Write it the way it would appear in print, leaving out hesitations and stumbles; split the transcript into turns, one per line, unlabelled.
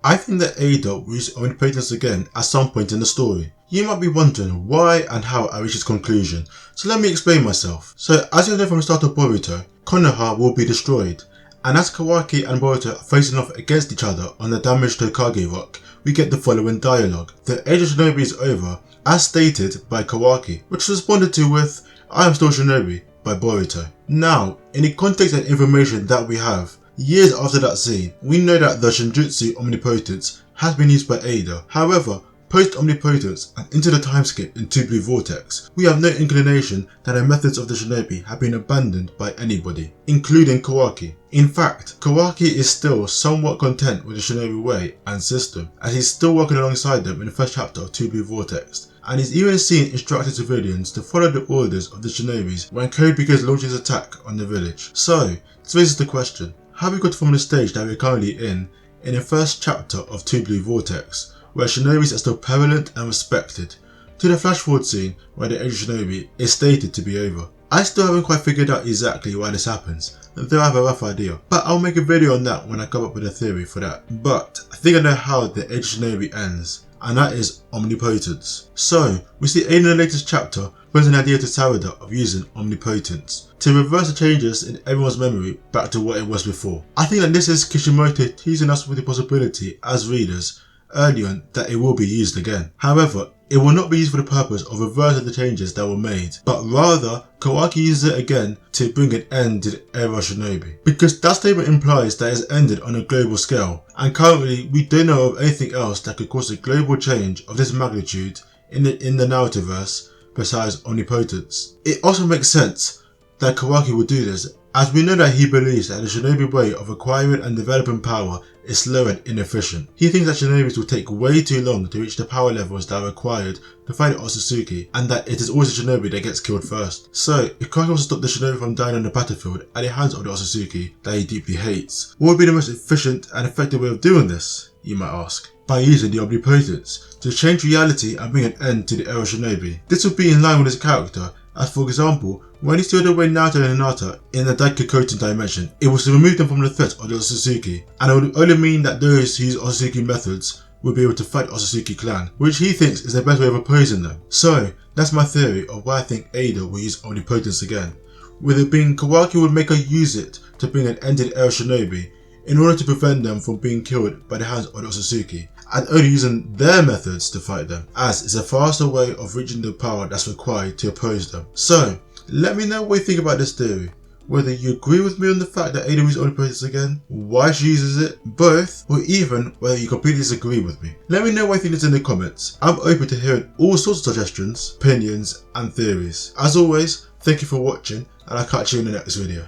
I think that Eida will use Omnipotence again at some point in the story. You might be wondering why and how I reached this conclusion, so let me explain myself. So as you know from the start of Boruto, Konoha will be destroyed, and as Kawaki and Boruto are facing off against each other on the damage to Kage Rock, we get the following dialogue. The Age of Shinobi is over, as stated by Kawaki, which was responded to with, "I am still Shinobi," by Boruto. Now, in the context and information that we have, years after that scene, we know that the Shinjutsu Omnipotence has been used by Eida. However, post-Omnipotence and into the timeskip in Two Blue Vortex, we have no inclination that the methods of the Shinobi have been abandoned by anybody, including Kawaki. In fact, Kawaki is still somewhat content with the Shinobi way and system, as he's still working alongside them in the first chapter of Two Blue Vortex, and he's even seen instructing civilians to follow the orders of the Shinobis when Code begins launching his attack on the village. So, this raises the question, have we got from the stage that we're currently in the first chapter of Two Blue Vortex, where Shinobis are still prevalent and respected, to the flash forward scene where the Age of Shinobi is stated to be over? I still haven't quite figured out exactly why this happens, though I have a rough idea, but I'll make a video on that when I come up with a theory for that. But I think I know how the Age of Shinobi ends, and that is Omnipotence. So, we see Eida in the latest chapter brings an idea to Sarada of using Omnipotence to reverse the changes in everyone's memory back to what it was before. I think that this is Kishimoto teasing us with the possibility as readers early on that it will be used again. However, it will not be used for the purpose of reversing the changes that were made, but rather Kawaki uses it again to bring an end to the era of Shinobi, because that statement implies that it's ended on a global scale, and currently we don't know of anything else that could cause a global change of this magnitude in the narrativeverse besides Omnipotence. It also makes sense that Kawaki would do this, as we know that he believes that the Shinobi way of acquiring and developing power is slow and inefficient. He thinks that Shinobis will take way too long to reach the power levels that are required to fight Otsutsuki, and that it is always the Shinobi that gets killed first. So, if Kawaki wants to stop the Shinobi from dying on the battlefield at the hands of the Otsutsuki that he deeply hates, what would be the most efficient and effective way of doing this, you might ask? By using the Omnipotence to change reality and bring an end to the era of Shinobi. This would be in line with his character, as for example, when he stowed away Naruto and Hinata in the Daikokoten dimension, it was to remove them from the threat of the Otsutsuki, and it would only mean that those who use Otsutsuki methods would be able to fight Otsutsuki clan, which he thinks is the best way of opposing them. So, that's my theory of why I think Eida will use Omnipotence again, with it being Kawaki would make her use it to bring an end to the era of Shinobi, in order to prevent them from being killed by the hands of the Otsutsuki, and only using their methods to fight them, as it's a faster way of reaching the power that's required to oppose them. So, let me know what you think about this theory. Whether you agree with me on the fact that Eida uses Omnipotence again, why she uses it, both, or even whether you completely disagree with me. Let me know what you think in the comments. I'm open to hearing all sorts of suggestions, opinions, and theories. As always, thank you for watching, and I'll catch you in the next video.